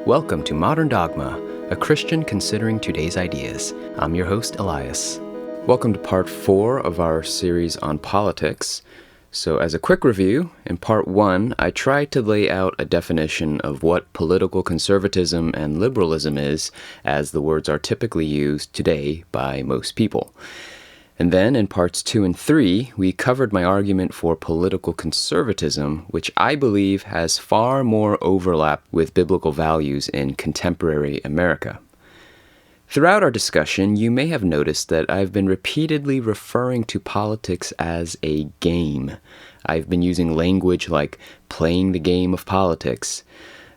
Welcome to Modern Dogma, a Christian considering today's ideas. I'm your host, Elias. Welcome to part 4 of our series on politics. So as a quick review, in part 1, I tried to lay out a definition of what political conservatism and liberalism is, as the words are typically used today by most people. And then in parts 2 and 3, we covered my argument for political conservatism, which I believe has far more overlap with biblical values in contemporary America. Throughout our discussion, you may have noticed that I've been repeatedly referring to politics as a game. I've been using language like playing the game of politics.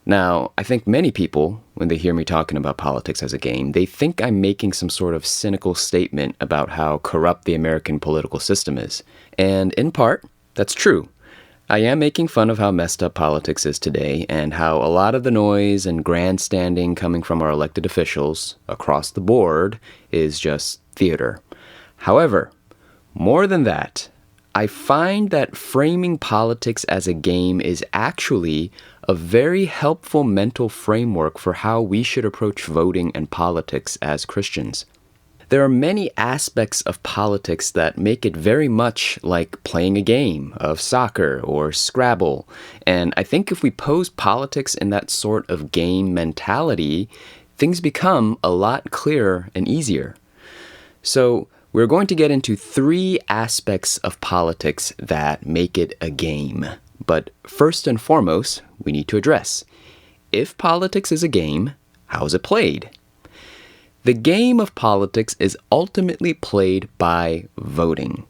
Now, I think many people, when they hear me talking about politics as a game, they think I'm making some sort of cynical statement about how corrupt the American political system is. And in part, that's true. I am making fun of how messed up politics is today and how a lot of the noise and grandstanding coming from our elected officials across the board is just theater. However, more than that, I find that framing politics as a game is actually a very helpful mental framework for how we should approach voting and politics as Christians. There are many aspects of politics that make it very much like playing a game of soccer or Scrabble, and I think if we pose politics in that sort of game mentality, things become a lot clearer and easier. So, we're going to get into 3 aspects of politics that make it a game. But first and foremost, we need to address, if politics is a game, how is it played? The game of politics is ultimately played by voting.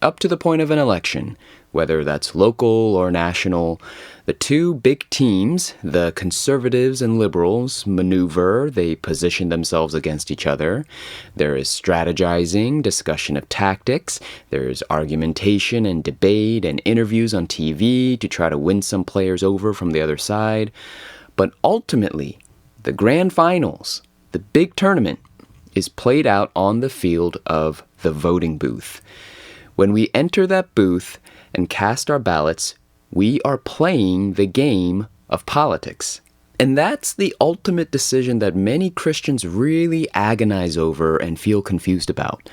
Up to the point of an election, whether that's local or national, the two big teams, the conservatives and liberals, maneuver, they position themselves against each other. There is strategizing, discussion of tactics, there's argumentation and debate and interviews on TV to try to win some players over from the other side. But ultimately, the grand finals, the big tournament, is played out on the field of the voting booth. When we enter that booth and cast our ballots, we are playing the game of politics. And that's the ultimate decision that many Christians really agonize over and feel confused about.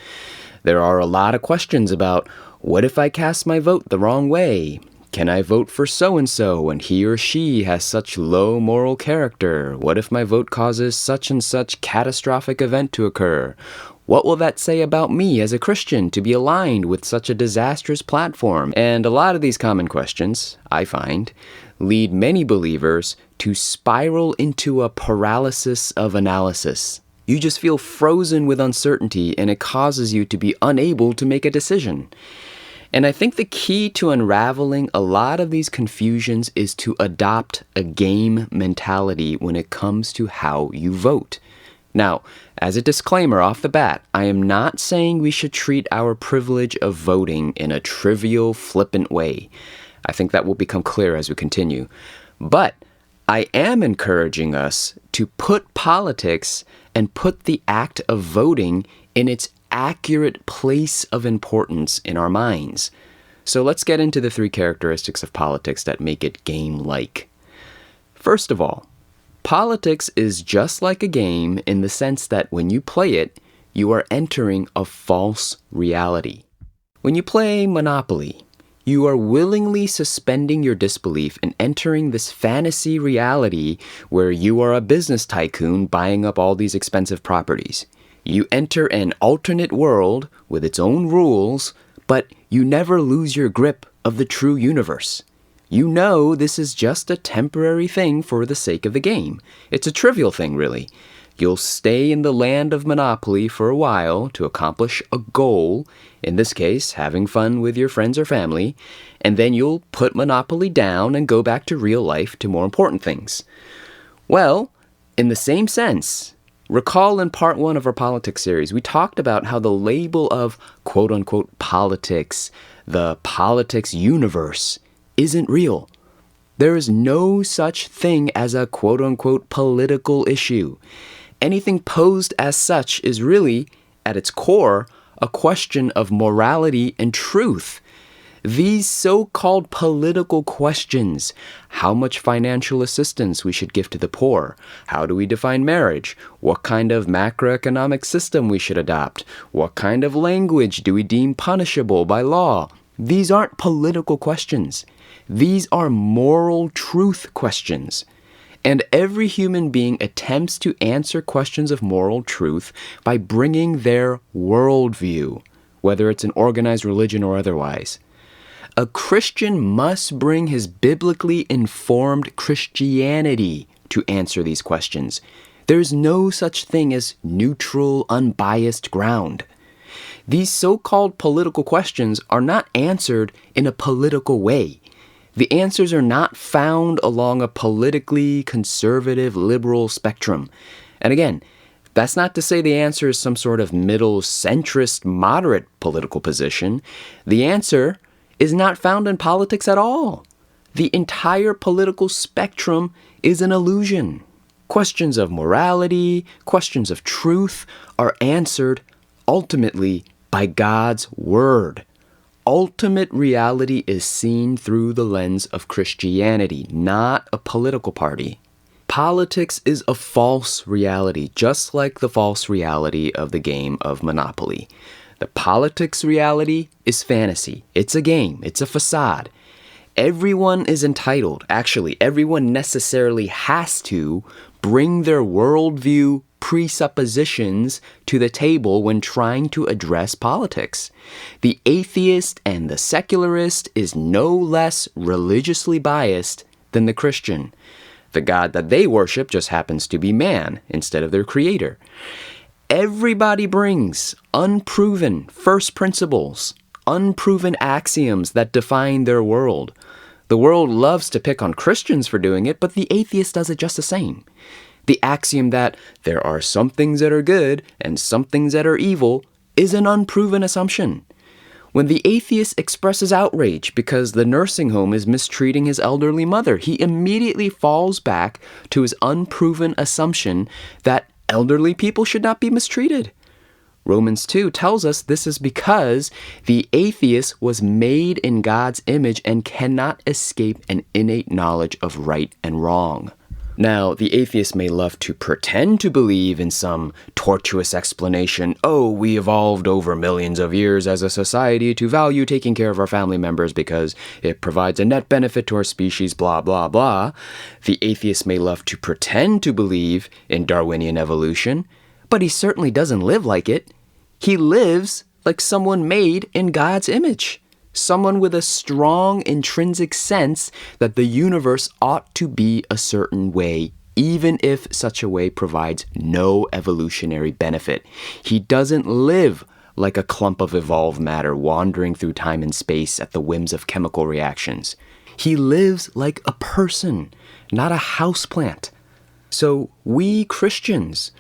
There are a lot of questions about, what if I cast my vote the wrong way? Can I vote for so-and-so and he or she has such low moral character? What if my vote causes such and such catastrophic event to occur? What will that say about me as a Christian to be aligned with such a disastrous platform? And a lot of these common questions, I find, lead many believers to spiral into a paralysis of analysis. You just feel frozen with uncertainty and it causes you to be unable to make a decision. And I think the key to unraveling a lot of these confusions is to adopt a game mentality when it comes to how you vote. Now, as a disclaimer off the bat, I am not saying we should treat our privilege of voting in a trivial, flippant way. I think that will become clear as we continue. But I am encouraging us to put politics and put the act of voting in its accurate place of importance in our minds. So let's get into the 3 characteristics of politics that make it game-like. First of all, politics is just like a game in the sense that when you play it, you are entering a false reality. When you play Monopoly, you are willingly suspending your disbelief and entering this fantasy reality where you are a business tycoon buying up all these expensive properties. You enter an alternate world with its own rules, but you never lose your grip of the true universe. You know this is just a temporary thing for the sake of the game. It's a trivial thing, really. You'll stay in the land of Monopoly for a while to accomplish a goal, in this case, having fun with your friends or family, and then you'll put Monopoly down and go back to real life to more important things. Well, in the same sense, recall in part 1 of our politics series, we talked about how the label of quote-unquote politics, the politics universe, isn't real. There is no such thing as a quote-unquote political issue. Anything posed as such is really, at its core, a question of morality and truth. These so-called political questions, how much financial assistance we should give to the poor, how do we define marriage, what kind of macroeconomic system we should adopt, what kind of language do we deem punishable by law, these aren't political questions. These are moral truth questions. And every human being attempts to answer questions of moral truth by bringing their worldview, whether it's an organized religion or otherwise. A Christian must bring his biblically informed Christianity to answer these questions. There's no such thing as neutral, unbiased ground. These so-called political questions are not answered in a political way. The answers are not found along a politically conservative liberal spectrum. And again, that's not to say the answer is some sort of middle centrist moderate political position. The answer is not found in politics at all. The entire political spectrum is an illusion. Questions of morality, questions of truth are answered ultimately by God's Word. Ultimate reality is seen through the lens of Christianity, not a political party. Politics is a false reality, just like the false reality of the game of Monopoly. The politics reality is fantasy. It's a game. It's a facade. Everyone is entitled, actually, everyone necessarily has to bring their worldview presuppositions to the table when trying to address politics. The atheist and the secularist is no less religiously biased than the Christian. The God that they worship just happens to be man instead of their creator. Everybody brings unproven first principles, unproven axioms that define their world. The world loves to pick on Christians for doing it, but the atheist does it just the same. The axiom that there are some things that are good and some things that are evil is an unproven assumption. When the atheist expresses outrage because the nursing home is mistreating his elderly mother, he immediately falls back to his unproven assumption that elderly people should not be mistreated. Romans 2 tells us this is because the atheist was made in God's image and cannot escape an innate knowledge of right and wrong. Now, the atheist may love to pretend to believe in some tortuous explanation, oh, we evolved over millions of years as a society to value taking care of our family members because it provides a net benefit to our species, blah, blah, blah. The atheist may love to pretend to believe in Darwinian evolution, but he certainly doesn't live like it. He lives like someone made in God's image. Someone with a strong intrinsic sense that the universe ought to be a certain way, even if such a way provides no evolutionary benefit. He doesn't live like a clump of evolved matter wandering through time and space at the whims of chemical reactions. He lives like a person, not a houseplant. So we Christians,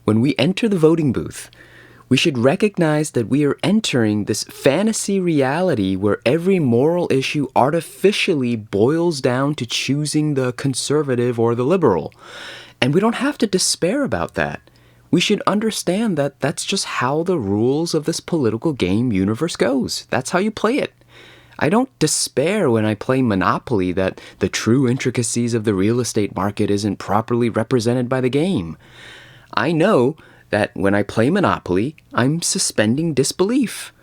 when we enter the voting booth, we should recognize that we are entering this fantasy reality where every moral issue artificially boils down to choosing the conservative or the liberal. And we don't have to despair about that. We should understand that that's just how the rules of this political game universe goes. That's how you play it. I don't despair when I play Monopoly that the true intricacies of the real estate market isn't properly represented by the game. I know that when I play Monopoly, I'm suspending disbelief.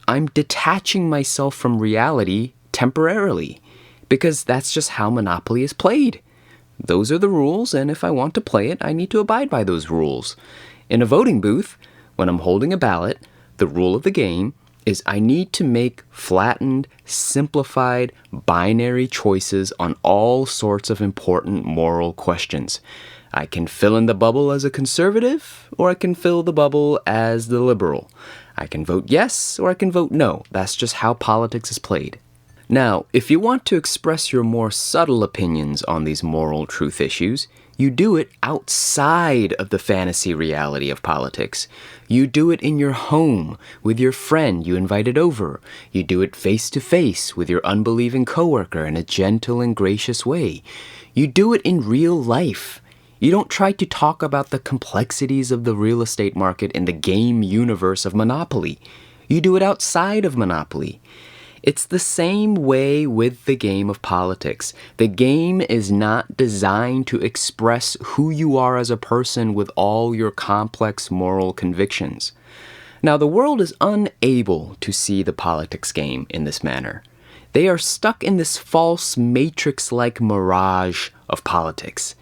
I'm detaching myself from reality temporarily, because that's just how Monopoly is played. Those are the rules, and if I want to play it, I need to abide by those rules. In a voting booth, when I'm holding a ballot, the rule of the game is I need to make flattened, simplified, binary choices on all sorts of important moral questions. I can fill in the bubble as a conservative, or I can fill the bubble as the liberal. I can vote yes, or I can vote no. That's just how politics is played. Now, if you want to express your more subtle opinions on these moral truth issues, you do it outside of the fantasy reality of politics. You do it in your home, with your friend you invited over. You do it face to face with your unbelieving coworker in a gentle and gracious way. You do it in real life. You don't try to talk about the complexities of the real estate market in the game universe of Monopoly. You do it outside of Monopoly. It's the same way with the game of politics. The game is not designed to express who you are as a person with all your complex moral convictions. Now, the world is unable to see the politics game in this manner. They are stuck in this false matrix-like mirage of politics.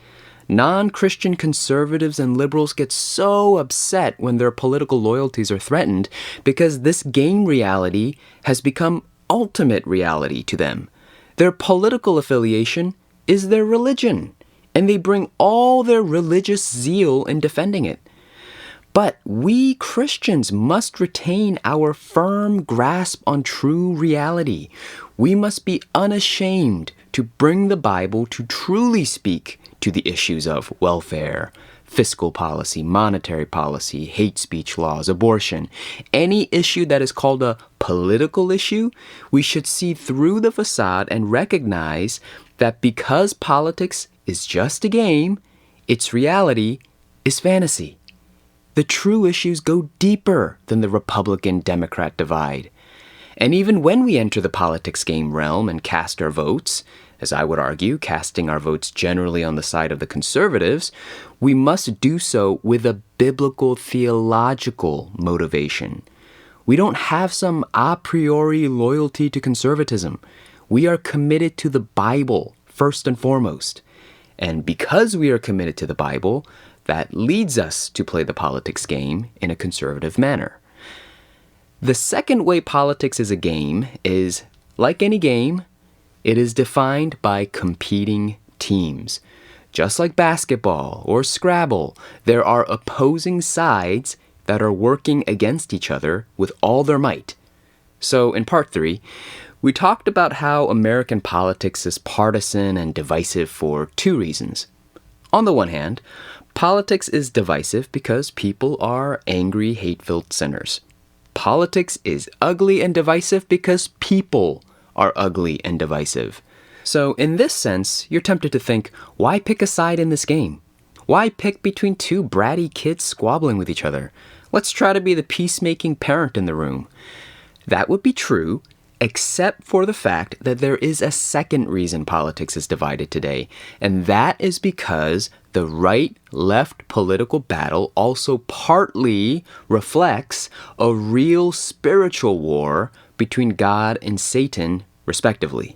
Non-Christian conservatives and liberals get so upset when their political loyalties are threatened because this game reality has become ultimate reality to them. Their political affiliation is their religion, and they bring all their religious zeal in defending it. But we Christians must retain our firm grasp on true reality. We must be unashamed to bring the Bible to truly speak to the issues of welfare, fiscal policy, monetary policy, hate speech laws, abortion. Any issue that is called a political issue, we should see through the facade and recognize that because politics is just a game, its reality is fantasy. The true issues go deeper than the Republican-Democrat divide. And even when we enter the politics game realm and cast our votes, as I would argue, casting our votes generally on the side of the conservatives, we must do so with a biblical theological motivation. We don't have some a priori loyalty to conservatism. We are committed to the Bible first and foremost. And because we are committed to the Bible, that leads us to play the politics game in a conservative manner. The second way politics is a game is, like any game, it is defined by competing teams. Just like basketball or Scrabble, there are opposing sides that are working against each other with all their might. So in part 3, we talked about how American politics is partisan and divisive for 2 reasons. On the one hand, politics is divisive because people are angry, hate-filled sinners. Politics is ugly and divisive because people are ugly and divisive. So in this sense, you're tempted to think, why pick a side in this game? Why pick between 2 bratty kids squabbling with each other? Let's try to be the peacemaking parent in the room. That would be true, except for the fact that there is a second reason politics is divided today, and that is because the right-left political battle also partly reflects a real spiritual war between God and Satan, respectively.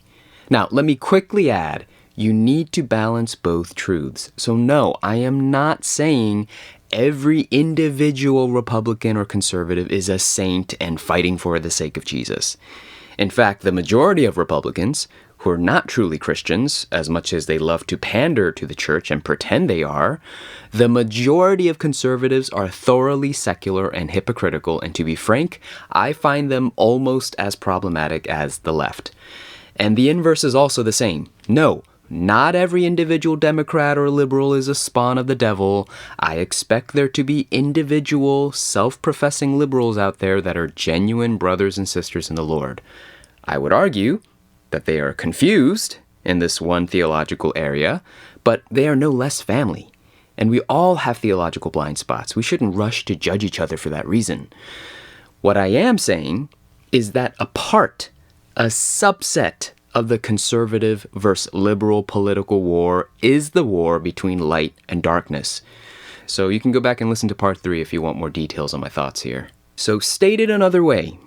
Now, let me quickly add, you need to balance both truths. So no, I am not saying every individual Republican or conservative is a saint and fighting for the sake of Jesus. In fact, the majority of Republicans, who are not truly Christians, as much as they love to pander to the church and pretend they are, the majority of conservatives are thoroughly secular and hypocritical, and to be frank, I find them almost as problematic as the left. And the inverse is also the same. No, not every individual Democrat or liberal is a spawn of the devil. I expect there to be individual, self-professing liberals out there that are genuine brothers and sisters in the Lord. I would argue that they are confused in this one theological area, but they are no less family. And we all have theological blind spots. We shouldn't rush to judge each other for that reason. What I am saying is that a subset of the conservative versus liberal political war is the war between light and darkness. So you can go back and listen to part 3 if you want more details on my thoughts here. So stated another way,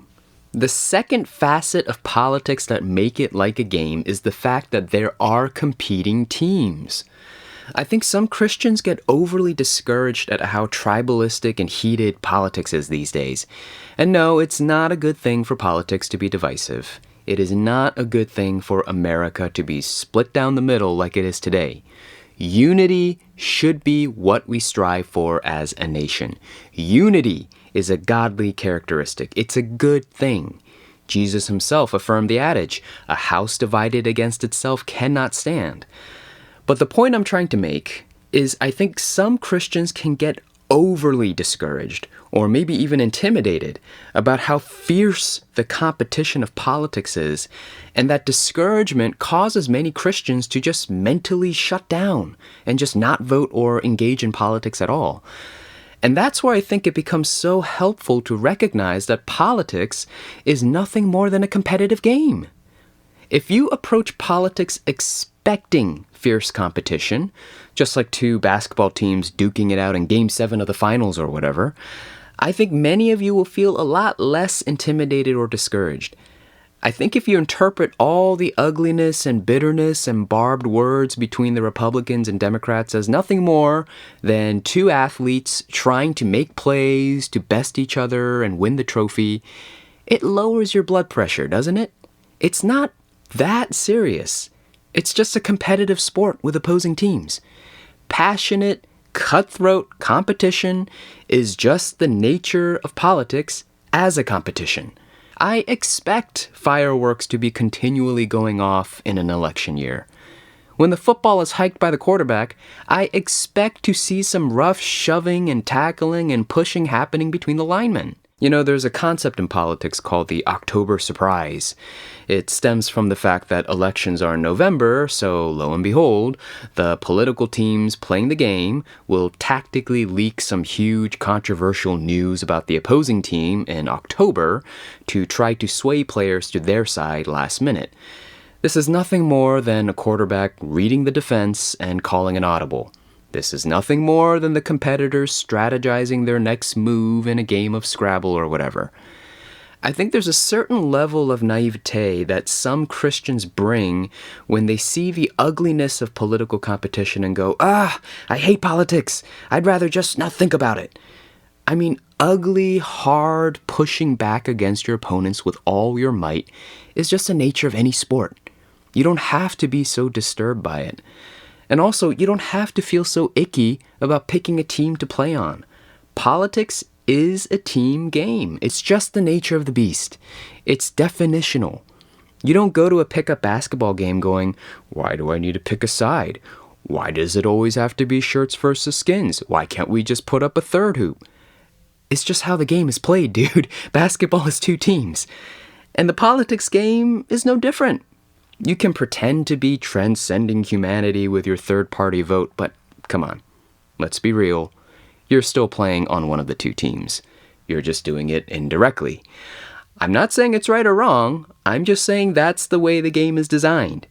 the second facet of politics that make it like a game is the fact that there are competing teams. I think some Christians get overly discouraged at how tribalistic and heated politics is these days. And no, it's not a good thing for politics to be divisive. It is not a good thing for America to be split down the middle like it is today. Unity should be what we strive for as a nation. Unity is a godly characteristic. It's a good thing. Jesus himself affirmed the adage, "A house divided against itself cannot stand." But the point I'm trying to make is I think some Christians can get overly discouraged or maybe even intimidated about how fierce the competition of politics is, and that discouragement causes many Christians to just mentally shut down and just not vote or engage in politics at all. And that's where I think it becomes so helpful to recognize that politics is nothing more than a competitive game. If you approach politics expecting fierce competition, just like two basketball teams duking it out in Game 7 of the finals or whatever, I think many of you will feel a lot less intimidated or discouraged. I think if you interpret all the ugliness and bitterness and barbed words between the Republicans and Democrats as nothing more than two athletes trying to make plays to best each other and win the trophy, it lowers your blood pressure, doesn't it? It's not that serious. It's just a competitive sport with opposing teams. Passionate, cutthroat competition is just the nature of politics as a competition. I expect fireworks to be continually going off in an election year. When the football is hiked by the quarterback, I expect to see some rough shoving and tackling and pushing happening between the linemen. You know, there's a concept in politics called the October surprise. It stems from the fact that elections are in November, so lo and behold, the political teams playing the game will tactically leak some huge controversial news about the opposing team in October to try to sway players to their side last minute. This is nothing more than a quarterback reading the defense and calling an audible. This is nothing more than the competitors strategizing their next move in a game of Scrabble or whatever. I think there's a certain level of naivete that some Christians bring when they see the ugliness of political competition and go, I hate politics. I'd rather just not think about it. I mean, ugly, hard pushing back against your opponents with all your might is just the nature of any sport. You don't have to be so disturbed by it. And also, you don't have to feel so icky about picking a team to play on. Politics is a team game. It's just the nature of the beast. It's definitional. You don't go to a pickup basketball game going, why do I need to pick a side? Why does it always have to be shirts versus skins? Why can't we just put up a third hoop? It's just how the game is played, dude. Basketball is two teams. And the politics game is no different. You can pretend to be transcending humanity with your third-party vote, but come on, let's be real. You're still playing on one of the two teams. You're just doing it indirectly. I'm not saying it's right or wrong. I'm just saying that's the way the game is designed.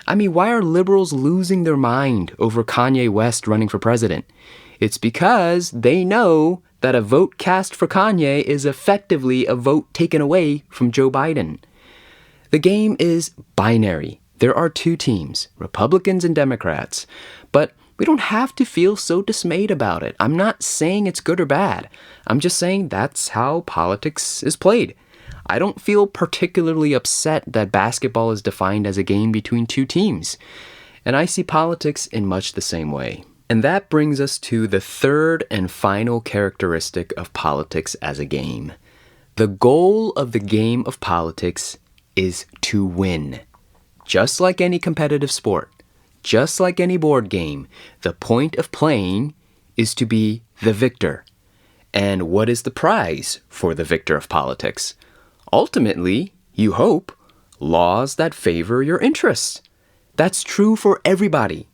I mean, why are liberals losing their mind over Kanye West running for president? It's because they know that a vote cast for Kanye is effectively a vote taken away from Joe Biden. The game is binary. There are two teams, Republicans and Democrats. But we don't have to feel so dismayed about it. I'm not saying it's good or bad. I'm just saying that's how politics is played. I don't feel particularly upset that basketball is defined as a game between two teams. And I see politics in much the same way. And that brings us to the third and final characteristic of politics as a game. The goal of the game of politics is to win. Just like any competitive sport, just like any board game, the point of playing is to be the victor. And what is the prize for the victor of politics? Ultimately, you hope, laws that favor your interests. That's true for everybody.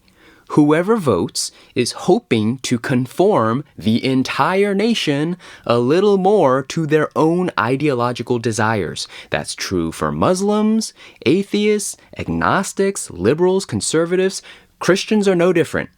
Whoever votes is hoping to conform the entire nation a little more to their own ideological desires. That's true for Muslims, atheists, agnostics, liberals, conservatives. Christians are no different.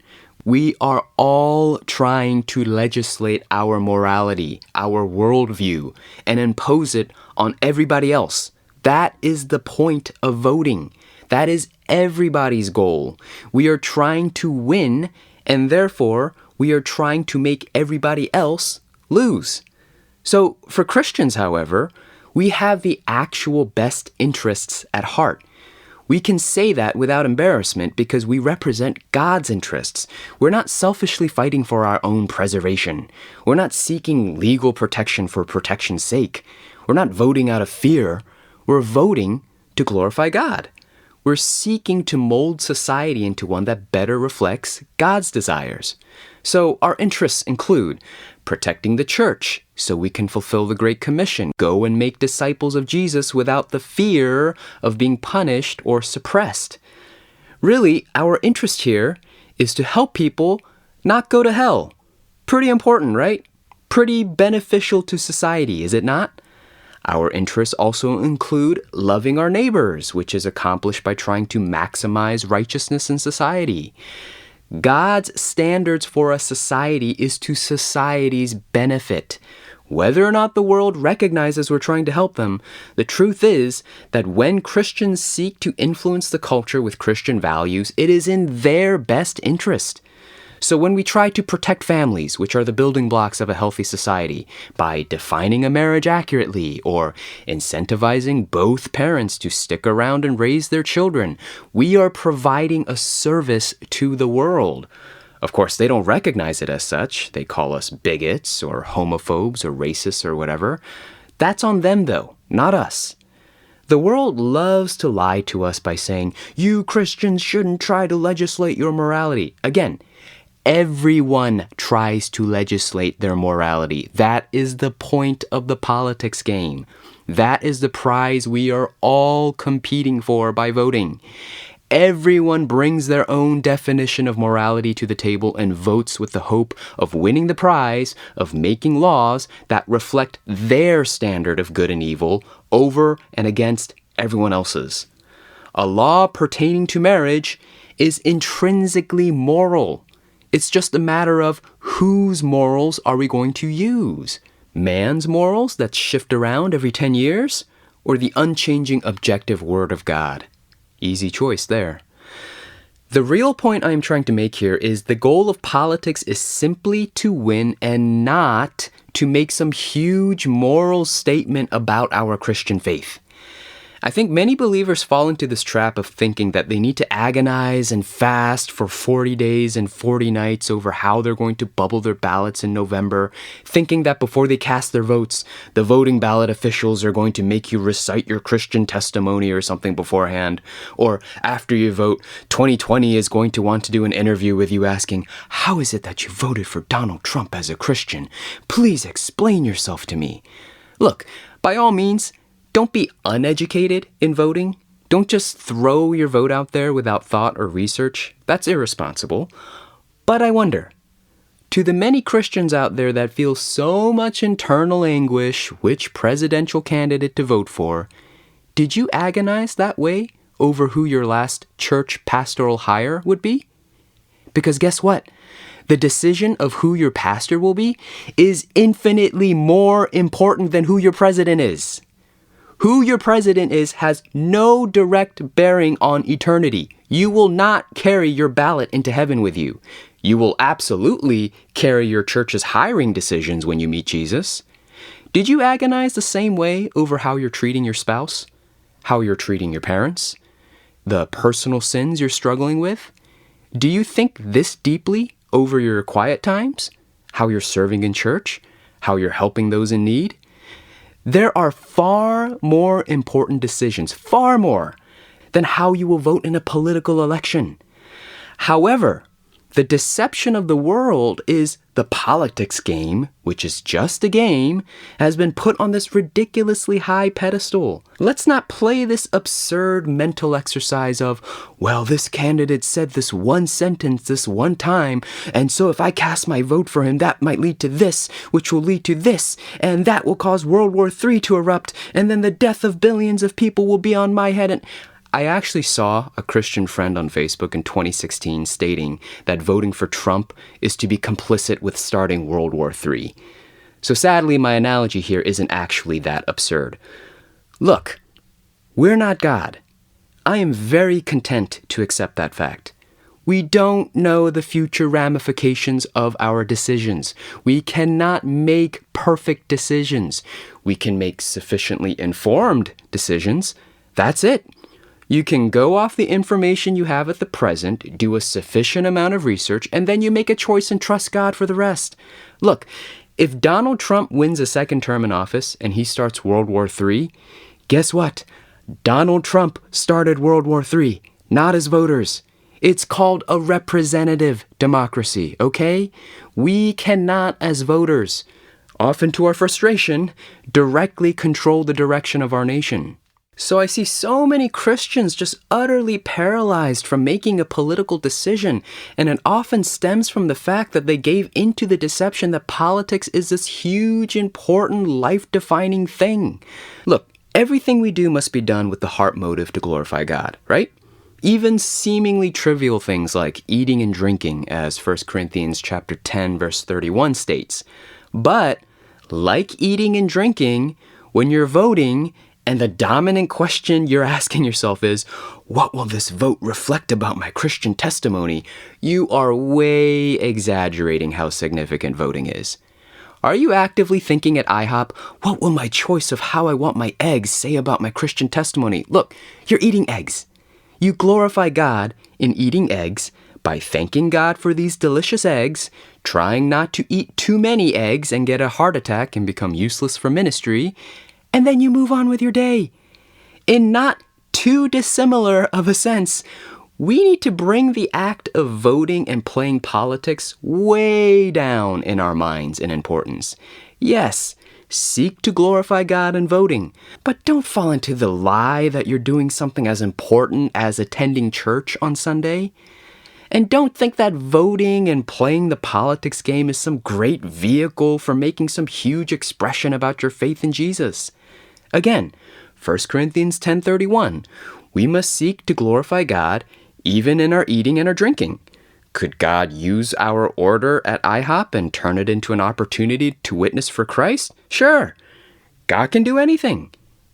We are all trying to legislate our morality, our worldview, and impose it on everybody else. That is the point of voting. That is everybody's goal. We are trying to win, and therefore, we are trying to make everybody else lose. So, for Christians, however, we have the actual best interests at heart. We can say that without embarrassment because we represent God's interests. We're not selfishly fighting for our own preservation. We're not seeking legal protection for protection's sake. We're not voting out of fear. We're voting to glorify God. We're seeking to mold society into one that better reflects God's desires. So our interests include protecting the church so we can fulfill the Great Commission, go and make disciples of Jesus without the fear of being punished or suppressed. Really, our interest here is to help people not go to hell. Pretty important, right? pretty beneficial to society, is it not? Our interests also include loving our neighbors, which is accomplished by trying to maximize righteousness in society. God's standards for a society is to society's benefit. Whether or not the world recognizes we're trying to help them, the truth is that when Christians seek to influence the culture with Christian values, it is in their best interest. So when we try to protect families, which are the building blocks of a healthy society, by defining a marriage accurately or incentivizing both parents to stick around and raise their children, we are providing a service to the world. Of course, they don't recognize it as such. They call us bigots or homophobes or racists or whatever. That's on them, though, not us. The world loves to lie to us by saying, you Christians shouldn't try to legislate your morality. Again, everyone tries to legislate their morality. That is the point of the politics game. That is the prize we are all competing for by voting. Everyone brings their own definition of morality to the table and votes with the hope of winning the prize of making laws that reflect their standard of good and evil over and against everyone else's. A law pertaining to marriage is intrinsically moral. It's just a matter of whose morals are we going to use? Man's morals that shift around every 10 years? Or the unchanging objective Word of God? Easy choice there. The real point I'm trying to make here is the goal of politics is simply to win and not to make some huge moral statement about our Christian faith. I think many believers fall into this trap of thinking that they need to agonize and fast for 40 days and 40 nights over how they're going to bubble their ballots in November, thinking that before they cast their votes, the voting ballot officials are going to make you recite your Christian testimony or something beforehand, or after you vote, 2020 is going to want to do an interview with you asking, how is it that you voted for Donald Trump as a Christian? Please explain yourself to me. Look, by all means, don't be uneducated in voting. Don't just throw your vote out there without thought or research. That's irresponsible. But I wonder, to the many Christians out there that feel so much internal anguish which presidential candidate to vote for, did you agonize that way over who your last church pastoral hire would be? Because guess what? The decision of who your pastor will be is infinitely more important than who your president is. Who your president is has no direct bearing on eternity. You will not carry your ballot into heaven with you. You will absolutely carry your church's hiring decisions when you meet Jesus. Did you agonize the same way over how you're treating your spouse? How you're treating your parents? The personal sins you're struggling with? Do you think this deeply over your quiet times? How you're serving in church? How you're helping those in need? There are far more important decisions, far more, than how you will vote in a political election. However, the deception of the world is the politics game, which is just a game, has been put on this ridiculously high pedestal. Let's not play this absurd mental exercise of, well, this candidate said this one sentence this one time, and so if I cast my vote for him, that might lead to this, which will lead to this, and that will cause World War III to erupt, and then the death of billions of people will be on my head. And I actually saw a Christian friend on Facebook in 2016 stating that voting for Trump is to be complicit with starting World War III. So sadly, my analogy here isn't actually that absurd. Look, we're not God. I am very content to accept that fact. We don't know the future ramifications of our decisions. We cannot make perfect decisions. We can make sufficiently informed decisions. That's it. You can go off the information you have at the present, do a sufficient amount of research, and then you make a choice and trust God for the rest. Look, if Donald Trump wins a second term in office and he starts World War III, guess what? Donald Trump started World War III, not his voters. It's called a representative democracy, okay? We cannot, as voters, often to our frustration, directly control the direction of our nation. So I see so many Christians just utterly paralyzed from making a political decision, and it often stems from the fact that they gave into the deception that politics is this huge, important, life-defining thing. Look, everything we do must be done with the heart motive to glorify God, right? Even seemingly trivial things like eating and drinking, as 1 Corinthians chapter 10, verse 31 states. But, like eating and drinking, when you're voting, and the dominant question you're asking yourself is, what will this vote reflect about my Christian testimony? You are way exaggerating how significant voting is. Are you actively thinking at IHOP, what will my choice of how I want my eggs say about my Christian testimony? Look, you're eating eggs. You glorify God in eating eggs by thanking God for these delicious eggs, trying not to eat too many eggs and get a heart attack and become useless for ministry, and then you move on with your day. In not too dissimilar of a sense, we need to bring the act of voting and playing politics way down in our minds in importance. Yes, seek to glorify God in voting, but don't fall into the lie that you're doing something as important as attending church on Sunday. And don't think that voting and playing the politics game is some great vehicle for making some huge expression about your faith in Jesus. Again, 1 Corinthians 10:31, we must seek to glorify God even in our eating and our drinking. Could God use our order at IHOP and turn it into an opportunity to witness for Christ? Sure. God can do anything.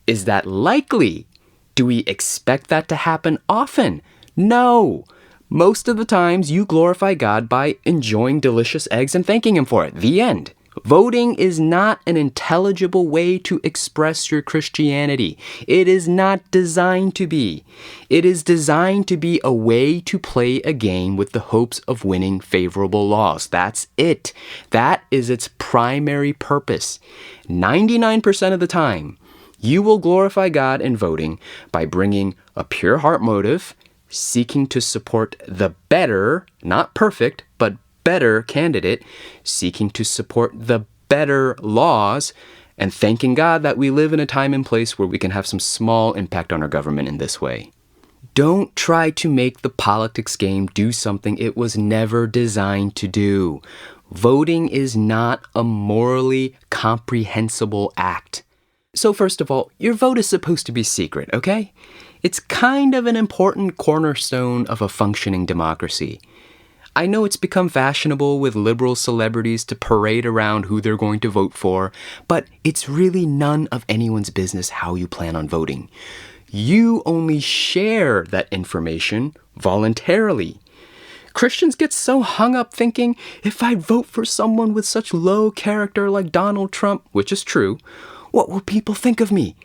Is that likely? Do we expect that to happen often? No. Most of the times you glorify God by enjoying delicious eggs and thanking Him for it. The end. Voting is not an intelligible way to express your Christianity. It is not designed to be. It is designed to be a way to play a game with the hopes of winning favorable laws. That's it. That is its primary purpose. 99% of the time, you will glorify God in voting by bringing a pure heart motive, seeking to support the better, not perfect, but better candidate, seeking to support the better laws, and thanking God that we live in a time and place where we can have some small impact on our government in this way. Don't try to make the politics game do something it was never designed to do. Voting is not a morally comprehensible act. So first of all, your vote is supposed to be secret, okay? It's kind of an important cornerstone of a functioning democracy. I know it's become fashionable with liberal celebrities to parade around who they're going to vote for, but it's really none of anyone's business how you plan on voting. You only share that information voluntarily. Christians get so hung up thinking, if I vote for someone with such low character like Donald Trump, which is true, what will people think of me?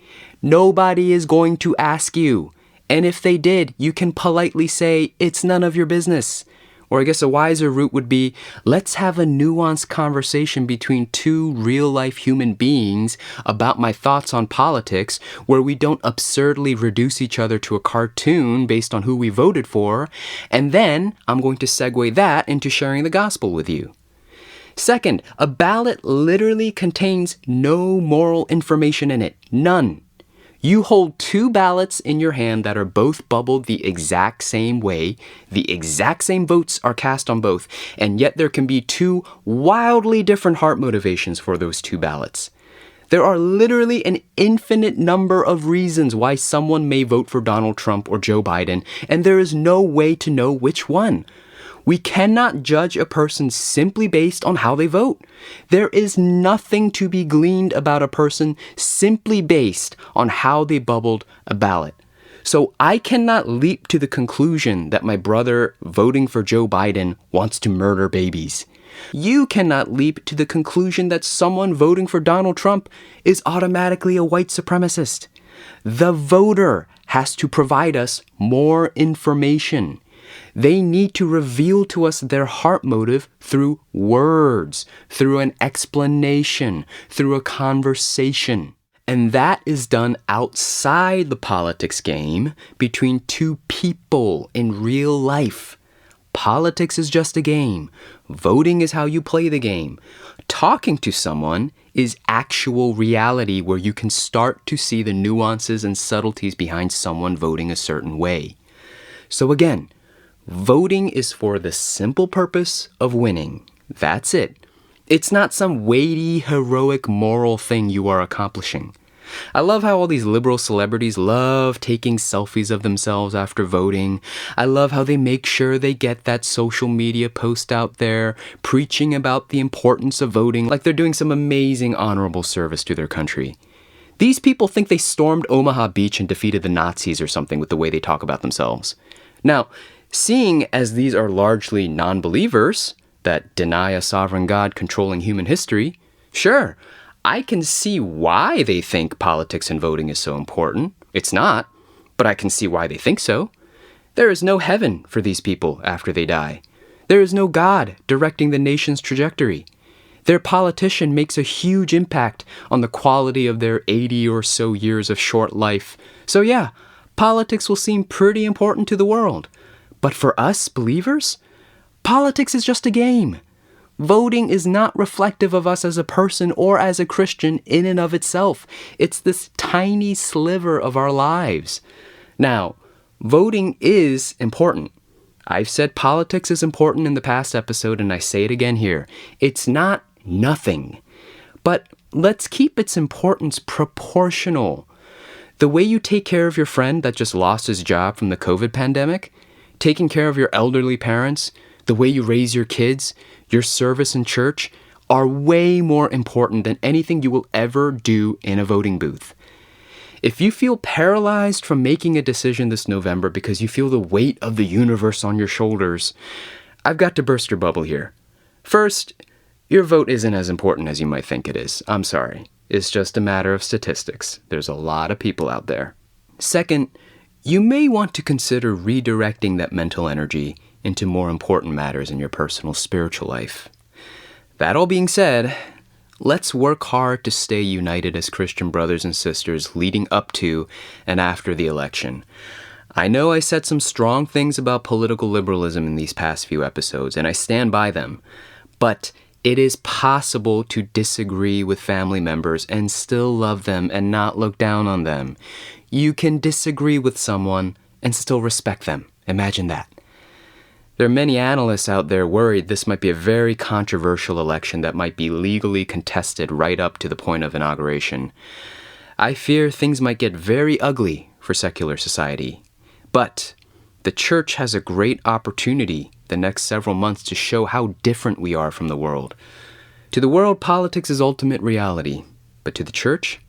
Nobody is going to ask you. And if they did, you can politely say, it's none of your business. Or I guess a wiser route would be, let's have a nuanced conversation between two real-life human beings about my thoughts on politics, where we don't absurdly reduce each other to a cartoon based on who we voted for, and then I'm going to segue that into sharing the gospel with you. Second, a ballot literally contains no moral information in it. None. You hold two ballots in your hand that are both bubbled the exact same way. The exact same votes are cast on both, and yet there can be two wildly different heart motivations for those two ballots. There are literally an infinite number of reasons why someone may vote for Donald Trump or Joe Biden, and there is no way to know which one. We cannot judge a person simply based on how they vote. There is nothing to be gleaned about a person simply based on how they bubbled a ballot. So I cannot leap to the conclusion that my brother voting for Joe Biden wants to murder babies. You cannot leap to the conclusion that someone voting for Donald Trump is automatically a white supremacist. The voter has to provide us more information. They need to reveal to us their heart motive through words, through an explanation, through a conversation. And that is done outside the politics game between two people in real life. Politics is just a game. Voting is how you play the game. Talking to someone is actual reality where you can start to see the nuances and subtleties behind someone voting a certain way. So again, voting is for the simple purpose of winning. That's it. It's not some weighty, heroic, moral thing you are accomplishing. I love how all these liberal celebrities love taking selfies of themselves after voting. I love how they make sure they get that social media post out there preaching about the importance of voting like they're doing some amazing honorable service to their country. These people think they stormed Omaha Beach and defeated the Nazis or something with the way they talk about themselves. Now, seeing as these are largely non-believers that deny a sovereign God controlling human history, sure, I can see why they think politics and voting is so important. It's not, but I can see why they think so. There is no heaven for these people after they die. There is no God directing the nation's trajectory. Their politician makes a huge impact on the quality of their 80 or so years of short life. So yeah, politics will seem pretty important to the world. But for us believers, politics is just a game. Voting is not reflective of us as a person or as a Christian in and of itself. It's this tiny sliver of our lives. Now, voting is important. I've said politics is important in the past episode, and I say it again here. It's not nothing. But let's keep its importance proportional. The way you take care of your friend that just lost his job from the COVID pandemic, taking care of your elderly parents, the way you raise your kids, your service in church, are way more important than anything you will ever do in a voting booth. If you feel paralyzed from making a decision this November because you feel the weight of the universe on your shoulders, I've got to burst your bubble here. First, your vote isn't as important as you might think it is. I'm sorry. It's just a matter of statistics. There's a lot of people out there. Second, you may want to consider redirecting that mental energy into more important matters in your personal spiritual life. That all being said, let's work hard to stay united as Christian brothers and sisters leading up to and after the election. I know I said some strong things about political liberalism in these past few episodes, and I stand by them, but it is possible to disagree with family members and still love them and not look down on them. You can disagree with someone and still respect them. Imagine that. There are many analysts out there worried this might be a very controversial election that might be legally contested right up to the point of inauguration. I fear things might get very ugly for secular society. But the church has a great opportunity the next several months to show how different we are from the world. To the world, politics is ultimate reality, but to the church,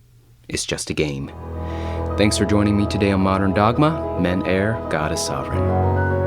it's just a game. Thanks for joining me today on Modern Dogma. Men err, God is sovereign.